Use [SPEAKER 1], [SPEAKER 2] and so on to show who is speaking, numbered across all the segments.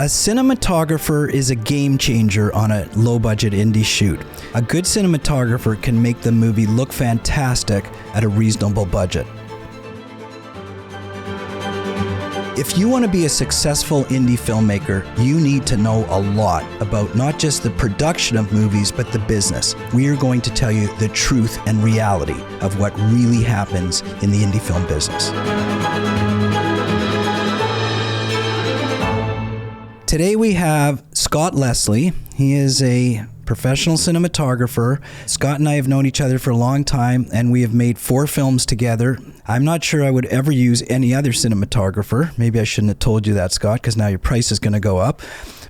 [SPEAKER 1] A cinematographer is a game changer on a low-budget indie shoot. A good cinematographer can make the movie look fantastic at a reasonable budget. If you want to be a successful indie filmmaker, you need to know a lot about not just the production of movies, but the business. We are going to tell you the truth and reality of what really happens in the indie film business. Today we have Scott Leslie. He is a professional cinematographer. Scott and I have known each other for a long time, and we have made 4 films together. I'm not sure I would ever use any other cinematographer. Maybe I shouldn't have told you that, Scott, because now your price is going to go up.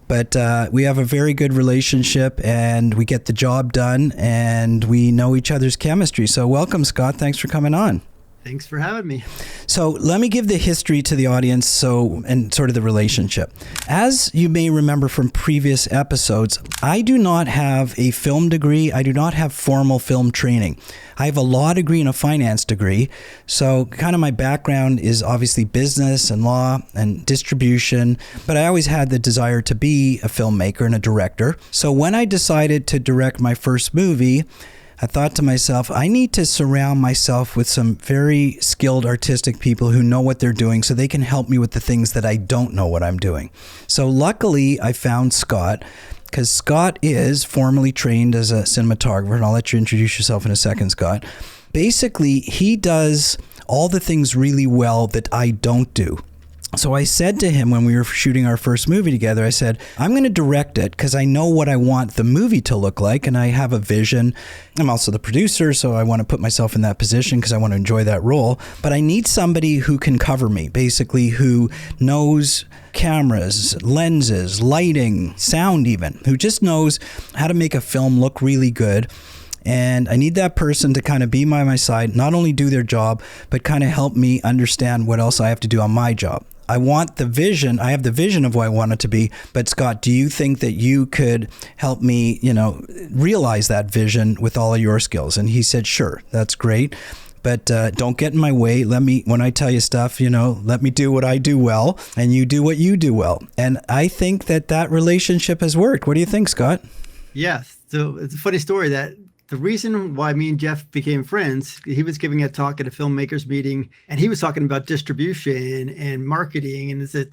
[SPEAKER 1] But we have a very good relationship, and we get the job done, and we know each other's chemistry. So welcome, Scott. Thanks for coming on.
[SPEAKER 2] Thanks for having me.
[SPEAKER 1] So let me give the history to the audience and sort of the relationship. As you may remember from previous episodes, I do not have a film degree. I do not have formal film training. I have a law degree and a finance degree. So kind of my background is obviously business and law and distribution, but I always had the desire to be a filmmaker and a director. So when I decided to direct my first movie, I thought to myself, I need to surround myself with some very skilled artistic people who know what they're doing so they can help me with the things that I don't know what I'm doing. So luckily, I found Scott, because Scott is formally trained as a cinematographer, and I'll let you introduce yourself in a second, Scott. Basically, he does all the things really well that I don't do. So I said to him when we were shooting our first movie together, I said, I'm going to direct it because I know what I want the movie to look like, and I have a vision. I'm also the producer, so I want to put myself in that position because I want to enjoy that role. But I need somebody who can cover me, basically who knows cameras, lenses, lighting, sound even, who just knows how to make a film look really good. And I need that person to kind of be by my side, not only do their job, but kind of help me understand what else I have to do on my job. I want the vision. I have the vision of what I want it to be. But Scott, do you think that you could help me, realize that vision with all of your skills? And he said, sure, that's great. But don't get in my way. When I tell you stuff, let me do what I do well, and you do what you do well. And I think that relationship has worked. What do you think, Scott?
[SPEAKER 2] Yeah. So it's a funny story that the reason why me and Jeff became friends, he was giving a talk at a filmmakers meeting, and he was talking about distribution and marketing. And this is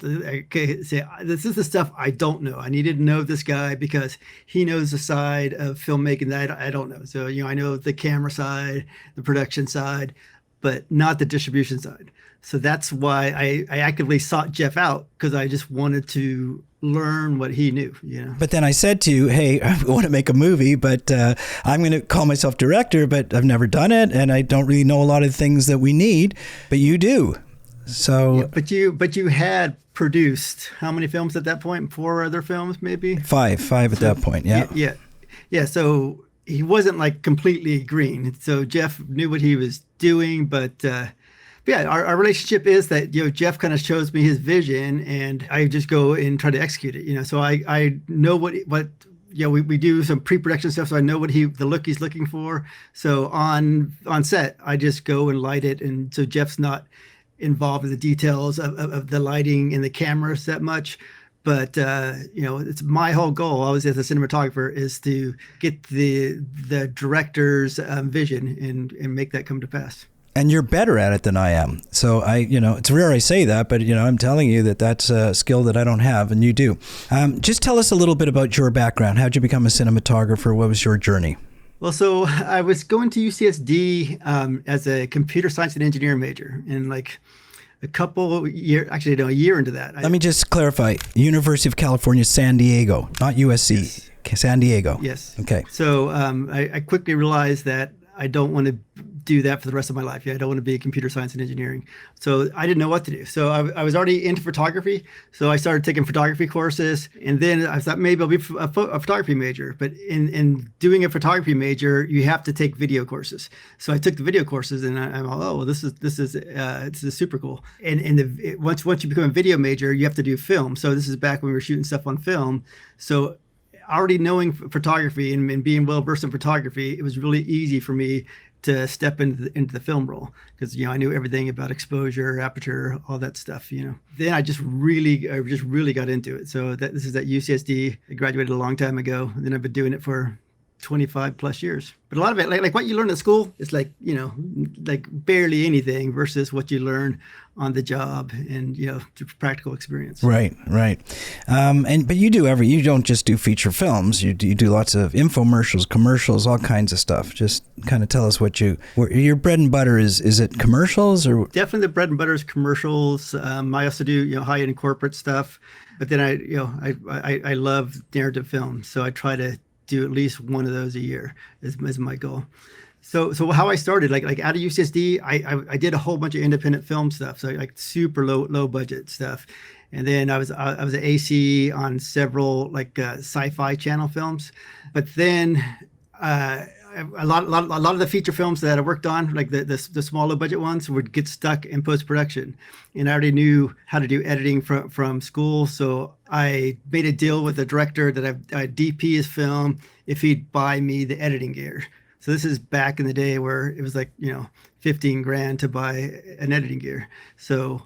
[SPEAKER 2] the stuff I don't know. I needed to know this guy because he knows the side of filmmaking that I don't know. So, I know the camera side, the production side, but not the distribution side. So that's why I actively sought Jeff out, because I just wanted to learn what he knew,
[SPEAKER 1] But then I said to you, hey, I want to make a movie, but I'm going to call myself director, but I've never done it, and I don't really know a lot of things that we need, but you do. So,
[SPEAKER 2] yeah, but you had produced how many films at that point? 4 other films, maybe? 5 at
[SPEAKER 1] that point. Yeah.
[SPEAKER 2] Yeah. So he wasn't like completely green. So Jeff knew what he was doing, but yeah, our relationship is that, Jeff kind of shows me his vision, and I just go and try to execute it, so I know what we do some pre-production stuff, so I know the look he's looking for. So on set, I just go and light it, and so Jeff's not involved in the details of the lighting and the cameras that much. But it's my whole goal always as a cinematographer is to get the director's vision and make that come to pass.
[SPEAKER 1] And you're better at it than I am. So it's rare I say that, but I'm telling you that's a skill that I don't have, and you do. Just tell us a little bit about your background. How'd you become a cinematographer? What was your journey?
[SPEAKER 2] Well, so I was going to UCSD as a computer science and engineering major, and like a year into that.
[SPEAKER 1] Let me just clarify. University of California, San Diego, not USC.
[SPEAKER 2] Yes.
[SPEAKER 1] San Diego.
[SPEAKER 2] Yes.
[SPEAKER 1] Okay.
[SPEAKER 2] So I quickly realized that I don't want to do that for the rest of my life. I don't want to be computer science and engineering. So I didn't know what to do. So I was already into photography. So I started taking photography courses. And then I thought maybe I'll be a photography major. But in doing a photography major, you have to take video courses. So I took the video courses, and I'm all, oh, well, this is super cool. And once you become a video major, you have to do film. So this is back when we were shooting stuff on film. So already knowing photography and being well versed in photography, it was really easy for me to step into the film role, because I knew everything about exposure, aperture, all that stuff. Then I just really got into it. So this is at UCSD. I graduated a long time ago, and then I've been doing it for 25 plus years. But a lot of it, like what you learn at school, is like barely anything versus what you learn on the job and through practical experience.
[SPEAKER 1] Right. But you don't just do feature films. You do lots of infomercials, commercials, all kinds of stuff. Just kind of tell us your bread and butter is. Is it commercials or?
[SPEAKER 2] Definitely the bread and butter is commercials. I also do high end corporate stuff, but then I love narrative films, so I try to do at least one of those a year is my goal. So how I started, like out of UCSD, I did a whole bunch of independent film stuff, so like super low budget stuff, and then I was an AC on several like sci-fi channel films, but then a lot of the feature films that I worked on, like the small low budget ones, would get stuck in post production, and I already knew how to do editing from school, so I made a deal with the director that I'd DP his film if he'd buy me the editing gear. So this is back in the day where it was like, $15,000 to buy an editing gear. So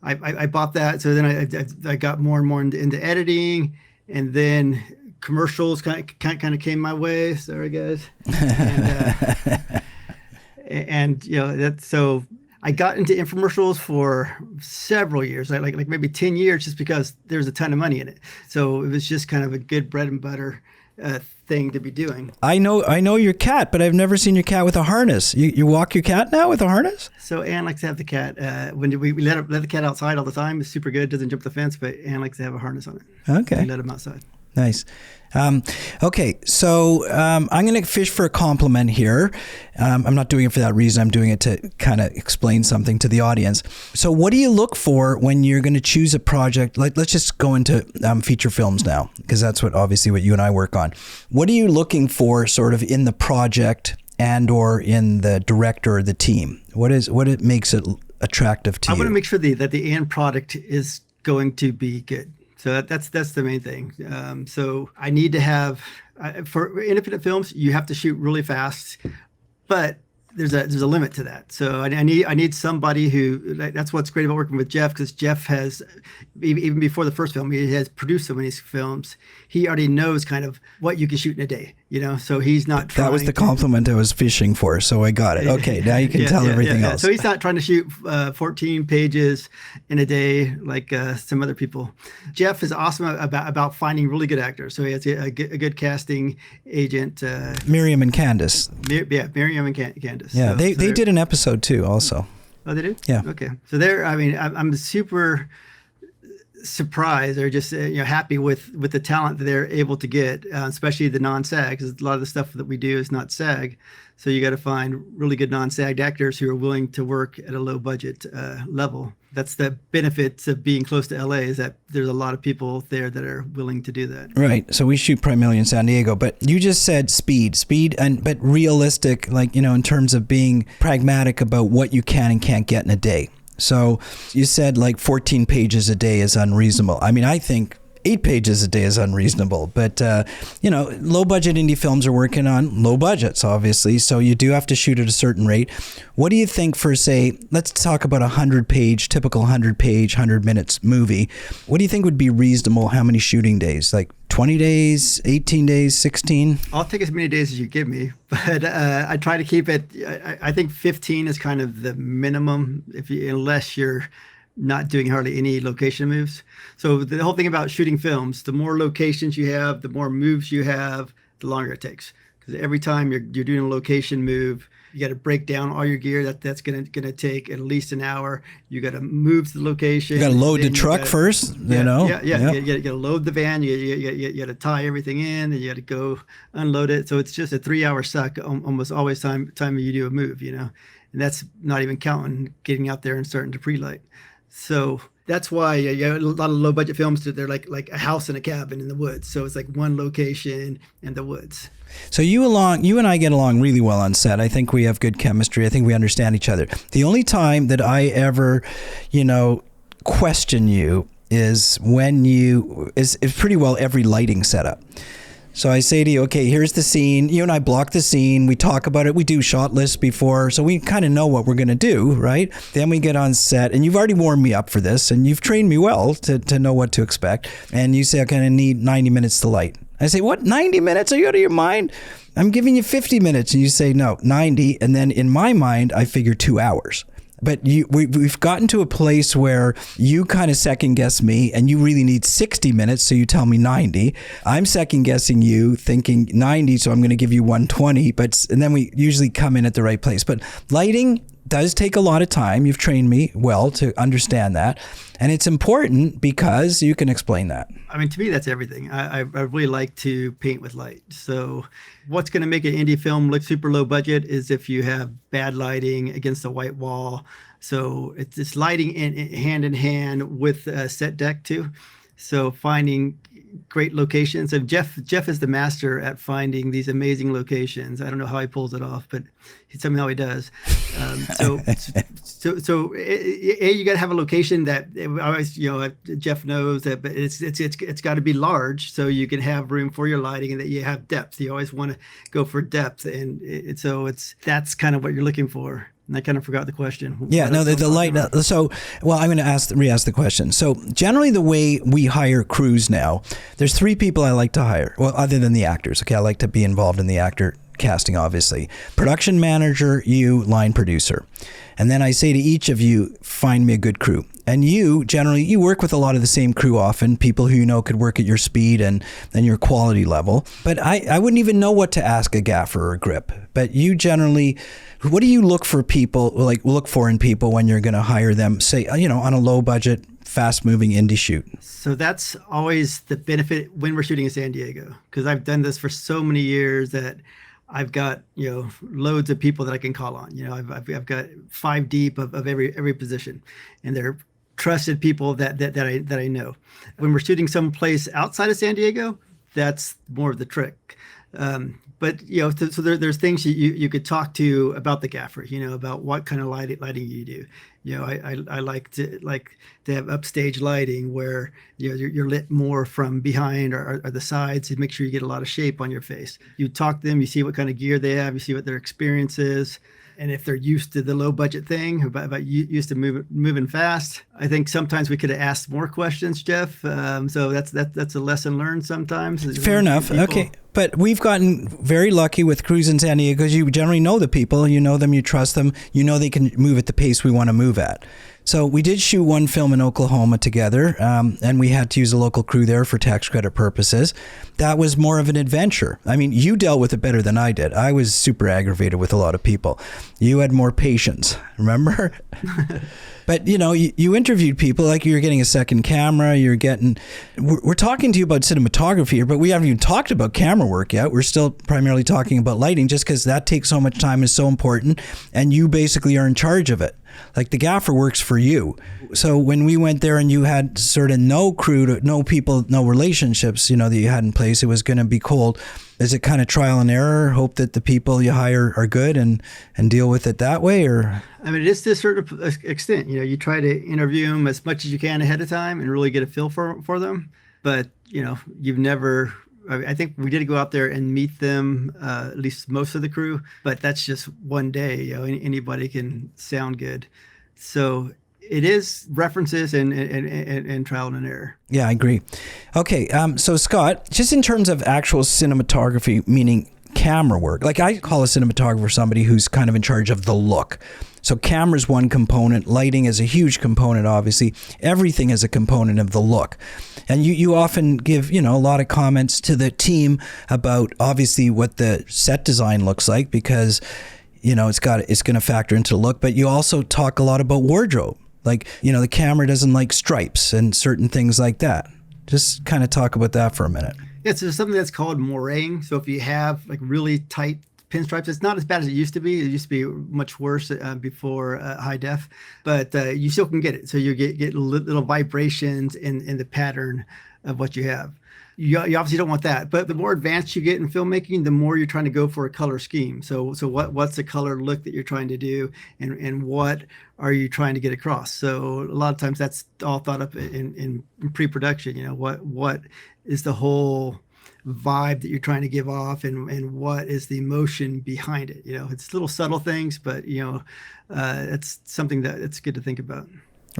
[SPEAKER 2] I bought that. So then I got more and more into editing, and then commercials kind of came my way. Sorry, guys. And so I got into infomercials for several years, like maybe 10 years, just because there's a ton of money in it. So it was just kind of a good bread and butter thing to be doing.
[SPEAKER 1] I know your cat, but I've never seen your cat with a harness. You walk your cat now with a harness?
[SPEAKER 2] So Anne likes to have the cat. When we let the cat outside all the time, it's super good. Doesn't jump the fence, but Anne likes to have a harness on it.
[SPEAKER 1] Okay.
[SPEAKER 2] We let him outside.
[SPEAKER 1] Nice. Okay, so I'm going to fish for a compliment here. I'm not doing it for that reason. I'm doing it to kind of explain something to the audience. So what do you look for when you're going to choose a project? Like, let's just go into feature films now, because that's what you and I work on. What are you looking for sort of in the project and or in the director or the team? What makes it attractive to you?
[SPEAKER 2] I want to make sure that the end product is going to be good. So that's the main thing. So I need to have, for independent films, you have to shoot really fast, but there's a limit to that. So I need somebody who, that's what's great about working with Jeff, because Jeff has, even before the first film, he has produced so many films. He already knows kind of what you can shoot in a day, so he's not trying.
[SPEAKER 1] That was the compliment I was fishing for, so I got it. Okay, now you can tell everything else.
[SPEAKER 2] So he's not trying to shoot 14 pages in a day like some other people. Jeff is awesome about finding really good actors. So he has a good casting agent.
[SPEAKER 1] Miriam and Candace.
[SPEAKER 2] Miriam and Candace.
[SPEAKER 1] Yeah, they did an episode too also.
[SPEAKER 2] Oh, they did?
[SPEAKER 1] Yeah.
[SPEAKER 2] Okay. So I'm super surprised or just happy with the talent that they're able to get, especially the non-SAG, because a lot of the stuff that we do is not SAG. So you got to find really good non-SAG actors who are willing to work at a low budget level. That's the benefits of being close to LA, is that there's a lot of people there that are willing to do that.
[SPEAKER 1] Right. So we shoot primarily in San Diego, but you just said speed, but realistic, like, in terms of being pragmatic about what you can and can't get in a day. So you said like 14 pages a day is unreasonable. I mean, I think 8 pages a day is unreasonable, but low budget indie films are working on low budgets, obviously. So you do have to shoot at a certain rate. What do you think for, say, let's talk about typical 100 minutes movie. What do you think would be reasonable? How many shooting days? Like 20 days, 18 days, 16?
[SPEAKER 2] I'll take as many days as you give me, but I try to keep it. I think 15 is kind of the minimum, unless you're not doing hardly any location moves. So the whole thing about shooting films, the more locations you have, the more moves you have, the longer it takes. Because every time you're doing a location move, you got to break down all your gear. That's gonna take at least an hour. You got to move to the location.
[SPEAKER 1] You got to load the truck first.
[SPEAKER 2] Yeah. You got to load the van. You got to tie everything in, and you got to go unload it. So it's just a 3-hour suck almost always time you do a move. And that's not even counting getting out there and starting to pre-light. So that's why a lot of low budget films, they're like a house and a cabin in the woods. So it's like one location in the woods.
[SPEAKER 1] So you and I get along really well on set. I think we have good chemistry. I think we understand each other. The only time that I ever, question you is when it's pretty well every lighting setup. So I say to you, okay, here's the scene. You and I block the scene. We talk about it. We do shot lists before. So we kind of know what we're going to do, right? Then we get on set, and you've already warmed me up for this, and you've trained me well to know what to expect. And you say, okay, I need 90 minutes to light. I say, what, 90 minutes? Are you out of your mind? I'm giving you 50 minutes. And you say, no, 90. And then in my mind, I figure 2 hours. But we've gotten to a place where you kind of second guess me and you really need 60 minutes, so you tell me 90. I'm second guessing you, thinking 90, so I'm going to give you 120. And then we usually come in at the right place. But lighting does take a lot of time. You've trained me well to understand that. And it's important because you can explain that.
[SPEAKER 2] I mean, to me, that's everything. I really like to paint with light. So what's going to make an indie film look super low budget is if you have bad lighting against a white wall. So it's lighting hand in hand with a set deck too. So finding great locations. And Jeff is the master at finding these amazing locations. I don't know how he pulls it off, but somehow he does. So you got to have a location that always, Jeff knows that, but it's got to be large so you can have room for your lighting and that you have depth. You always want to go for depth, and that's kind of what you're looking for. And I kind of forgot the question.
[SPEAKER 1] Yeah, no, the light. So, well, I'm going to re-ask the question. So generally the way we hire crews now, there's 3 people I like to hire. Well, other than the actors. Okay, I like to be involved in the actor casting, obviously. Production manager, you, line producer. And then I say to each of you, find me a good crew. And you work with a lot of the same crew often, people who you know could work at your speed and your quality level. But I wouldn't even know what to ask a gaffer or a grip. But you generally, what do you look for in people when you're going to hire them, say, on a low budget, fast moving indie shoot?
[SPEAKER 2] So that's always the benefit when we're shooting in San Diego, because I've done this for so many years that I've got, loads of people that I can call on. I've got 5 deep of every position, and they're trusted people that I know. When we're shooting someplace outside of San Diego, that's more of the trick. But so there's things you could talk to about the gaffer, about what kind of lighting you do. I like to have upstage lighting where you're lit more from behind or the sides to make sure you get a lot of shape on your face. You talk to them, you see what kind of gear they have, you see what their experience is. And if they're used to the low budget thing, about used to moving fast, I think sometimes we could have asked more questions, Jeff. So that's a lesson learned sometimes.
[SPEAKER 1] Fair enough. Okay. But we've gotten very lucky with crews in San Diego because you generally know the people, you know them, you trust them, you know they can move at the pace we want to move at. So we did shoot one film in Oklahoma together, and we had to use a local crew there for tax credit purposes. That was more of an adventure. I mean, you dealt with it better than I did. I was super aggravated with a lot of people. You had more patience, remember? But, you interviewed people like you're getting a second camera, we're talking to you about cinematography here, but we haven't even talked about camera work yet. We're still primarily talking about lighting just because that takes so much time, is so important, and you basically are in charge of it. Like the gaffer works for you. So when we went there and you had sort of no crew, no people, no relationships, that you had in place, it was going to be cold. Is it kind of trial and error? Hope that the people you hire are good and deal with it that way, or?
[SPEAKER 2] I mean, it is to a certain extent. You try to interview them as much as you can ahead of time and really get a feel for them. But you've never. I think we did go out there and meet them, at least most of the crew, but that's just one day. Anybody can sound good. So it is references and trial and error.
[SPEAKER 1] Yeah, I agree. Okay, so Scott, just in terms of actual cinematography, meaning camera work, like I call a cinematographer somebody who's kind of in charge of the look. So camera's one component, lighting is a huge component, obviously. Everything is a component of the look. And you often give, a lot of comments to the team about obviously what the set design looks like because, it's going to factor into the look, but you also talk a lot about wardrobe. Like, the camera doesn't like stripes and certain things like that. Just kind of talk about that for a minute.
[SPEAKER 2] Yeah, so there's something that's called moiré. So if you have like really tight pinstripes, it's not as bad as it used to be. It used to be much worse before high def, but you still can get it. So you get little vibrations in the pattern of what you have. You obviously don't want that, but the more advanced you get in filmmaking, the more you're trying to go for a color scheme. So what's the color look that you're trying to do, and what are you trying to get across? So a lot of times that's all thought up in pre-production. What is the whole vibe that you're trying to give off, and what is the emotion behind it. It's little subtle things, but it's something that it's good to think about.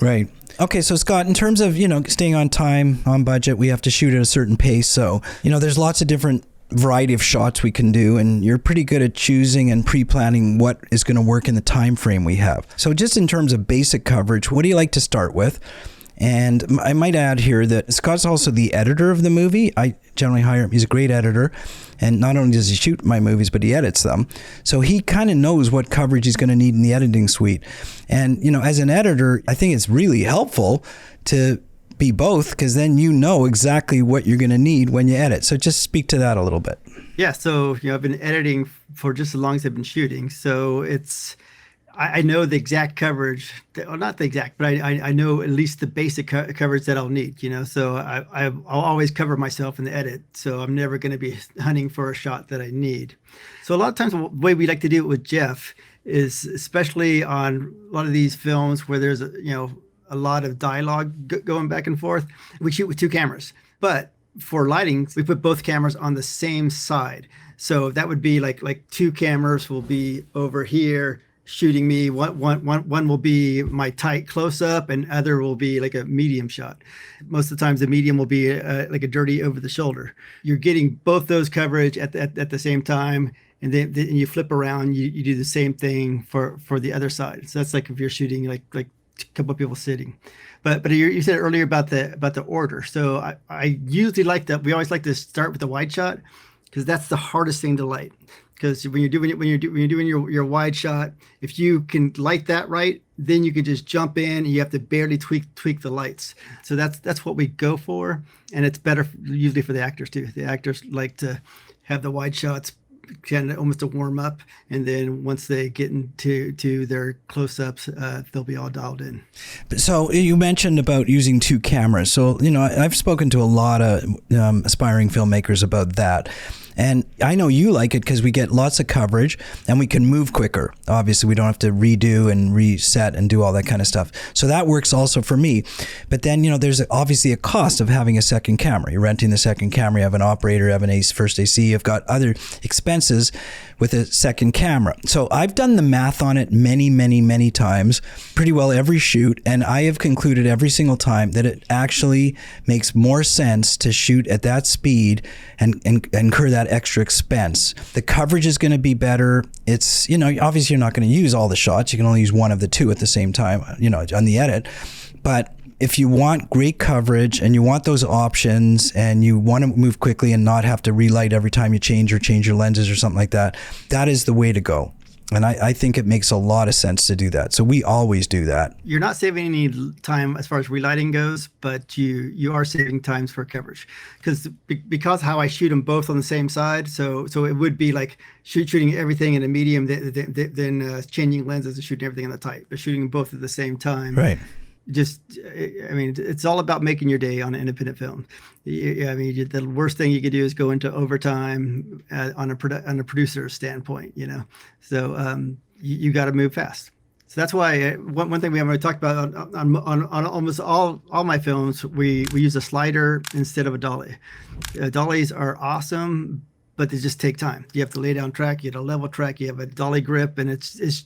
[SPEAKER 1] Right. Okay, so Scott, in terms of, staying on time, on budget, we have to shoot at a certain pace. So, there's lots of different variety of shots we can do, and you're pretty good at choosing and pre-planning what is going to work in the time frame we have. So just in terms of basic coverage, what do you like to start with? And I might add here that Scott's also the editor of the movie. I generally hire him. He's a great editor. And not only does he shoot my movies, but he edits them. So he kind of knows what coverage he's going to need in the editing suite. And, as an editor, I think it's really helpful to be both, because then you know exactly what you're going to need when you edit. So just speak to that a little bit.
[SPEAKER 2] Yeah. So, I've been editing for just as long as I've been shooting. So I know the exact coverage, well, not the exact, but I know at least the basic coverage that I'll need, so I'll always cover myself in the edit. So I'm never going to be hunting for a shot that I need. So a lot of times the way we like to do it with Jeff is, especially on a lot of these films where there's a lot of dialogue going back and forth, we shoot with 2 cameras. But for lighting, we put both cameras on the same side. So that would be like 2 cameras will be over here shooting me. One will be my tight close up, and other will be like a medium shot. Most of the times the medium will be like a dirty over the shoulder. You're getting both those coverage at the same time, and then you flip around, you do the same thing for the other side. So that's like if you're shooting like a couple of people sitting. But you said earlier about the order. So I usually we always like to start with the wide shot, because that's the hardest thing to light. Because when you're doing your wide shot, if you can light that right, then you can just jump in, and you have to barely tweak the lights. So that's what we go for, and it's better usually for the actors too. The actors like to have the wide shots kind of almost a warm up, and then once they get into their close-ups, they'll be all dialed in.
[SPEAKER 1] So you mentioned about using 2 cameras. So I've spoken to a lot of aspiring filmmakers about that. And I know you like it because we get lots of coverage and we can move quicker. Obviously, we don't have to redo and reset and do all that kind of stuff. So that works also for me. But then, there's obviously a cost of having a second camera. You're renting the second camera, you have an operator, you have an first AC, you've got other expenses with a second camera. So I've done the math on it many, many, many times, pretty well every shoot, and I have concluded every single time that it actually makes more sense to shoot at that speed and incur that extra expense. The coverage is going to be better. It's, obviously you're not going to use all the shots. You can only use one of the 2 at the same time, on the edit. But if you want great coverage and you want those options and you want to move quickly and not have to relight every time you change your lenses or something like that, that is the way to go. And I think it makes a lot of sense to do that. So we always do that. You're
[SPEAKER 2] not saving any time as far as relighting goes, but you are saving times for coverage. Because how I shoot them both on the same side, so it would be like shooting everything in a medium, then changing lenses and shooting everything in the tight, but shooting them both at the same time.
[SPEAKER 1] Right.
[SPEAKER 2] It's all about making your day on an independent film. The worst thing you could do is go into overtime on a producer standpoint, So you got to move fast. So that's why one thing we haven't really talked about on almost all my films, we use a slider instead of a dolly. Dollies are awesome, but they just take time. You have to lay down track, you have a level track, you have a dolly grip, and it's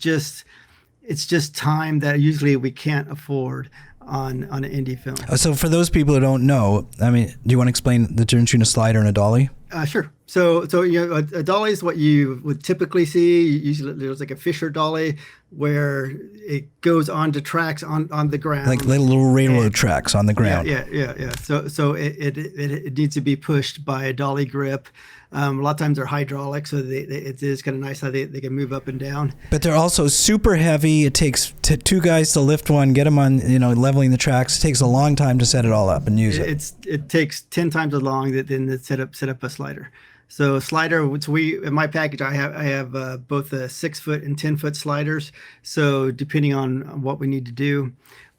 [SPEAKER 2] just time that usually we can't afford on an indie film.
[SPEAKER 1] So for those people who don't know, do you want to explain the difference between a slider and a dolly?
[SPEAKER 2] Sure. So a dolly is what you would typically see. Usually there's like a Fisher dolly where it goes onto tracks on the ground,
[SPEAKER 1] like little railroad tracks on the ground.
[SPEAKER 2] Yeah. So it needs to be pushed by a dolly grip. A lot of times they're hydraulic, so it is kind of nice how they can move up and down.
[SPEAKER 1] But they're also super heavy. It takes 2 guys to lift one, get them on, leveling the tracks. It takes a long time to set it all up and use it.
[SPEAKER 2] It takes 10 times as long than to set up a slider. So slider, which in my package, I have both a 6-foot and 10-foot sliders. So depending on what we need to do.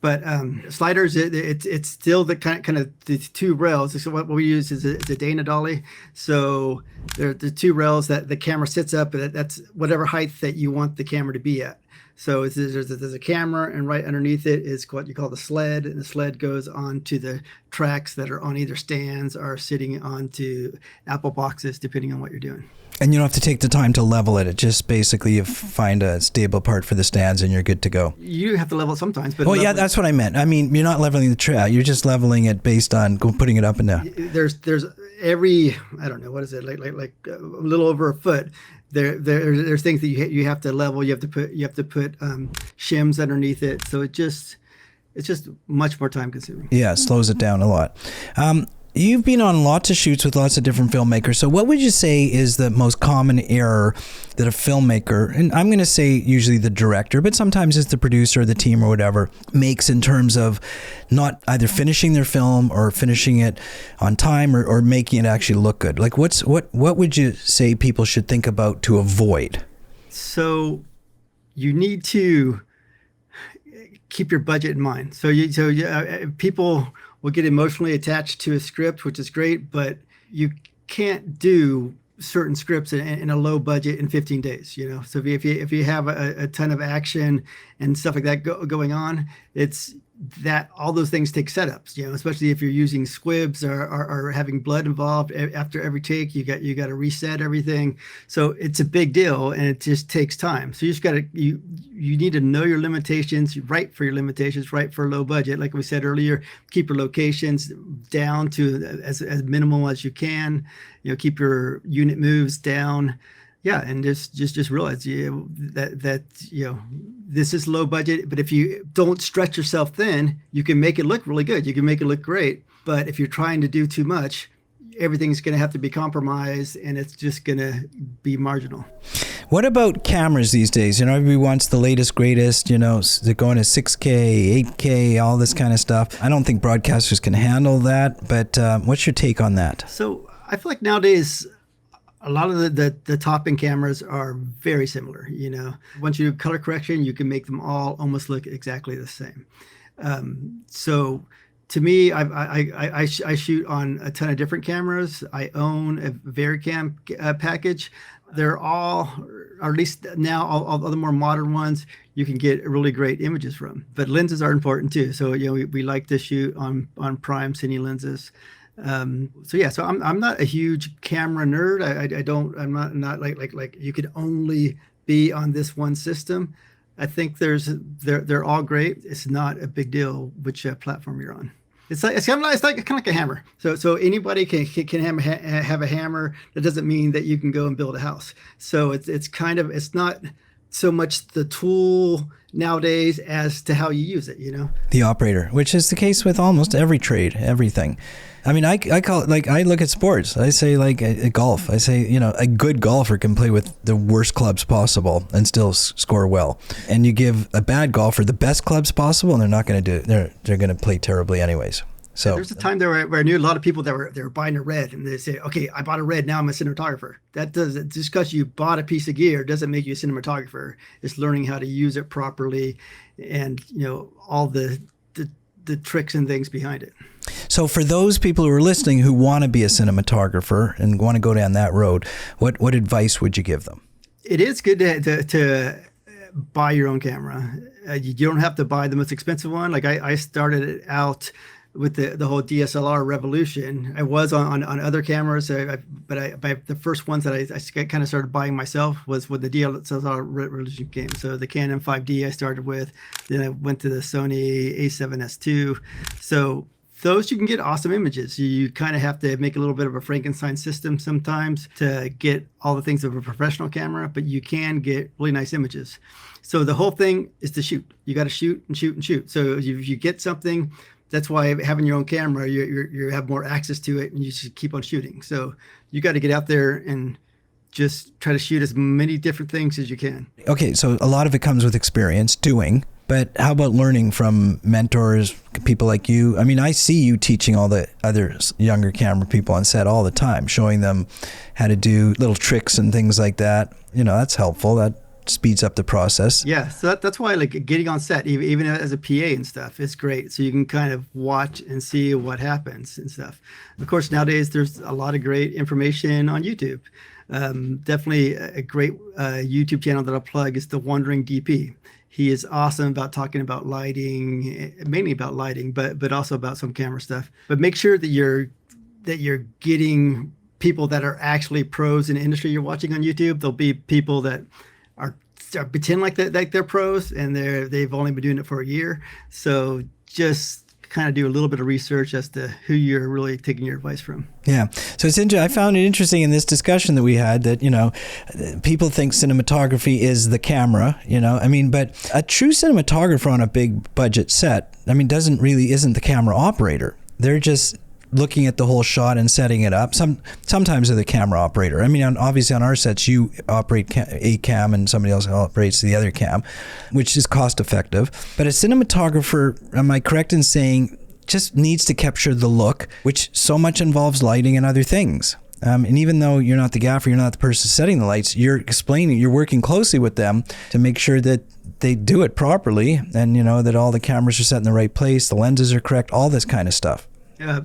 [SPEAKER 2] But sliders, it's still the kind of the 2 rails. So what we use is a Dana dolly. So there are the 2 rails that the camera sits up, and that's whatever height that you want the camera to be at. So there's a camera, and right underneath it is what you call the sled, and the sled goes onto the tracks that are on either stands or sitting onto Apple boxes, depending on what you're doing.
[SPEAKER 1] And you don't have to take the time to level it. It just basically you find a stable part for the stands and you're good to go.
[SPEAKER 2] You have to level it sometimes. But
[SPEAKER 1] yeah, that's what I meant. I mean, you're not leveling the track. You're just leveling it based on putting it up and down.
[SPEAKER 2] There's every, I don't know, what is it, like a little over a foot. There's things that you have to level. You have to put shims underneath it. So it's just much more time consuming.
[SPEAKER 1] Yeah, it slows it down a lot. You've been on lots of shoots with lots of different filmmakers. So what would you say is the most common error that a filmmaker, and I'm going to say usually the director, but sometimes it's the producer or the team or whatever, makes in terms of not either finishing their film or finishing it on time or making it actually look good? Like what would you say people should think about to avoid?
[SPEAKER 2] So you need to keep your budget in mind. People will get emotionally attached to a script, which is great, but you can't do certain scripts in a low budget in 15 days. So if you have a ton of action and stuff like that going on, it's that all those things take setups, especially if you're using squibs or having blood involved after every take. You got to reset everything. So it's a big deal, and it just takes time. So you need to know your limitations, write for your limitations, write for a low budget. Like we said earlier, keep your locations down to as minimal as you can. Keep your unit moves down. Yeah, and just realize that this is low budget, but if you don't stretch yourself thin, you can make it look really good. You can make it look great. But if you're trying to do too much, everything's going to have to be compromised, and it's just going to be marginal.
[SPEAKER 1] What about cameras these days? Everybody wants the latest, greatest, they're going to 6K, 8K, all this kind of stuff. I don't think broadcasters can handle that, but what's your take on that?
[SPEAKER 2] So I feel like nowadays, a lot of the top-end cameras are very similar. Once you do color correction, you can make them all almost look exactly the same. So to me, I shoot on a ton of different cameras. I own a Vericam package. They're all, or at least now, all the more modern ones, you can get really great images from. But lenses are important too. So we like to shoot on prime cine lenses. So I'm not a huge camera nerd. I'm not like you could only be on this one system. I think they're all great. It's not a big deal which platform you're on. It's kind of like a hammer. So anybody can have a hammer. That doesn't mean that you can go and build a house. So it's not so much the tool nowadays as to how you use it, The
[SPEAKER 1] operator, which is the case with almost every trade, everything. I mean, I call it, like, I look at sports. I say, like, a golf. I say, a good golfer can play with the worst clubs possible and still score well. And you give a bad golfer the best clubs possible, and they're not going to they're going to play terribly anyways. So
[SPEAKER 2] there's a time there where I knew a lot of people that were buying a red, and they say, okay, I bought a red, now I'm a cinematographer. That doesn't, just because you bought a piece of gear doesn't make you a cinematographer. It's learning how to use it properly, and all the tricks and things behind it.
[SPEAKER 1] So for those people who are listening who want to be a cinematographer and want to go down that road, what advice would you give them?
[SPEAKER 2] It is good to buy your own camera. You don't have to buy the most expensive one. Like I started out with the whole DSLR revolution. I was on other cameras, but the first ones that I kind of started buying myself was when the DSLR revolution came. So the Canon 5D I started with, then I went to the Sony A7S II. So those you can get awesome images. You kind of have to make a little bit of a Frankenstein system sometimes to get all the things of a professional camera, but you can get really nice images. So the whole thing is to shoot. You got to shoot and shoot and shoot. So if you get something, that's why having your own camera, you have more access to it, and you should keep on shooting. So you got to get out there and just try to shoot as many different things as you can.
[SPEAKER 1] Okay, so a lot of it comes with experience doing, but how about learning from mentors, people like you? I mean, I see you teaching all the other younger camera people on set all the time, showing them how to do little tricks and things like that. That's helpful. speeds up the process.
[SPEAKER 2] Yeah, so that's why like getting on set, even as a PA and stuff, is great. So you can kind of watch and see what happens and stuff. Of course, nowadays there's a lot of great information on YouTube. Definitely a great YouTube channel that I'll plug is The Wandering DP. He is awesome about talking about lighting, mainly about lighting, but also about some camera stuff. But make sure that you're getting people that are actually pros in the industry you're watching on YouTube. There'll be people that are pretend like they're pros and they've only been doing it for a year. So just kind of do a little bit of research as to who you're really taking your advice from.
[SPEAKER 1] Yeah. So it's I found it interesting in this discussion that we had that, people think cinematography is the camera, but a true cinematographer on a big budget set, isn't the camera operator. They're just looking at the whole shot and setting it up. Sometimes they're the camera operator. Obviously on our sets, you operate a cam and somebody else operates the other cam, which is cost effective. But a cinematographer, am I correct in saying, just needs to capture the look, which so much involves lighting and other things. And even though you're not the gaffer, you're not the person setting the lights, you're working closely with them to make sure that they do it properly and, that all the cameras are set in the right place, the lenses are correct, all this kind of stuff.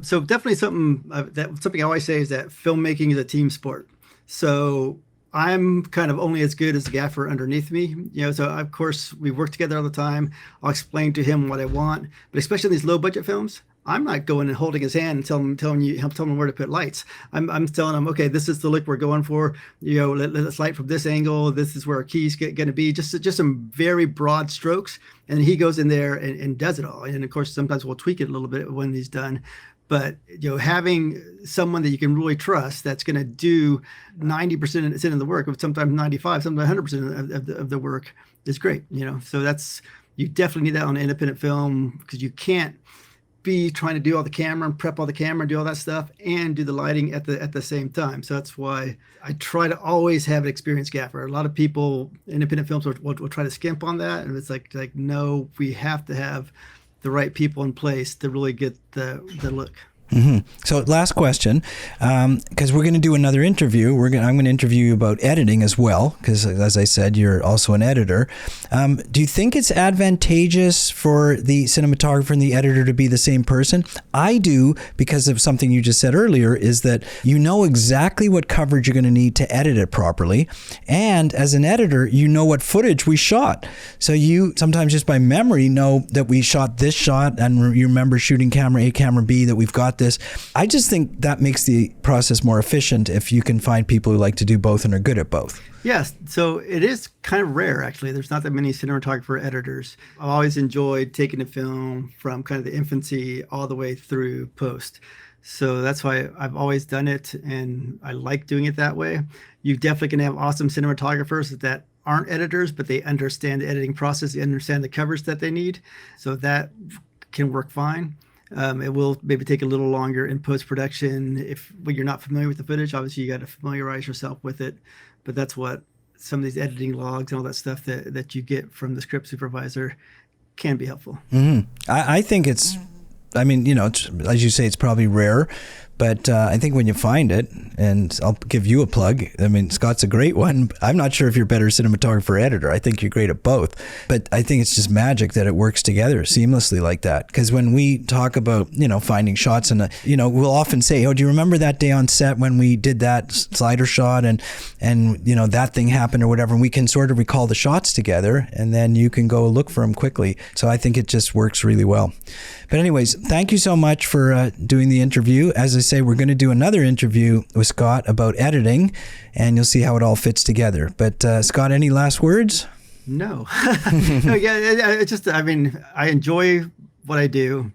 [SPEAKER 2] So definitely something I always say is that filmmaking is a team sport. So I'm kind of only as good as the gaffer underneath me. So of course we work together all the time. I'll explain to him what I want, but especially in these low budget films, I'm not going and holding his hand and telling him where to put lights. I'm telling him, okay, this is the look we're going for. Let's light from this angle. This is where our key's going to be. Just some very broad strokes, and he goes in there and does it all. And of course, sometimes we'll tweak it a little bit when he's done. But having someone that you can really trust that's going to do 90% of the work, sometimes 95, sometimes 100% of the work is great. So you definitely need that on an independent film because you can't be trying to do all the camera and prep all the camera and do all that stuff and do the lighting at the same time. So that's why I try to always have an experienced gaffer. A lot of people, independent films, will try to skimp on that, and it's like no, we have to have the right people in place to really get the look.
[SPEAKER 1] Mm-hmm. So last question, because we're going to do another interview. I'm going to interview you about editing as well, because as I said, you're also an editor. Do you think it's advantageous for the cinematographer and the editor to be the same person? I do, because of something you just said earlier, is that you know exactly what coverage you're going to need to edit it properly. And as an editor, you know what footage we shot. So you sometimes just by memory know that we shot this shot, and you remember shooting camera A, camera B, that we've got this. I just think that makes the process more efficient if you can find people who like to do both and are good at both.
[SPEAKER 2] Yes, so it is kind of rare, actually. There's not that many cinematographer editors. I've always enjoyed taking a film from kind of the infancy all the way through post. So that's why I've always done it, and I like doing it that way. You definitely can have awesome cinematographers that aren't editors, but they understand the editing process, they understand the covers that they need. So that can work fine. It will maybe take a little longer in post-production when you're not familiar with the footage. Obviously, you got to familiarize yourself with it. But that's what some of these editing logs and all that stuff that you get from the script supervisor can be helpful.
[SPEAKER 1] Mm-hmm. I think it's, as you say, it's probably rare. But I think when you find it, and I'll give you a plug, Scott's a great one. I'm not sure if you're a better cinematographer or editor. I think you're great at both. But I think it's just magic that it works together seamlessly like that. Because when we talk about, finding shots, and, we'll often say, oh, do you remember that day on set when we did that slider shot and that thing happened or whatever? And we can sort of recall the shots together, and then you can go look for them quickly. So I think it just works really well. But anyways, thank you so much for doing the interview. As I say, we're going to do another interview with Scott about editing, and you'll see how it all fits together. But Scott, any last words?
[SPEAKER 2] No. No, yeah, it's just, I enjoy what I do.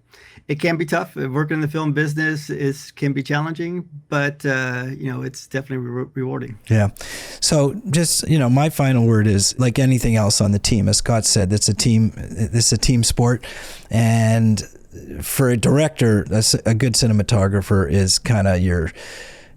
[SPEAKER 2] It can be tough. Working in the film business can be challenging, but it's definitely rewarding. Yeah.
[SPEAKER 1] So just, my final word is, like anything else on the team, as Scott said, it's a team sport. And for a director, a good cinematographer is kind of your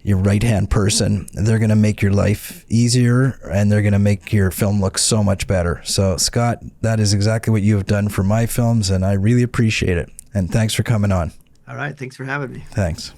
[SPEAKER 1] right-hand person. They're going to make your life easier, and they're going to make your film look so much better. So Scott, that is exactly what you have done for my films, and I really appreciate it. And thanks for coming on.
[SPEAKER 2] All right. Thanks for having me.
[SPEAKER 1] Thanks.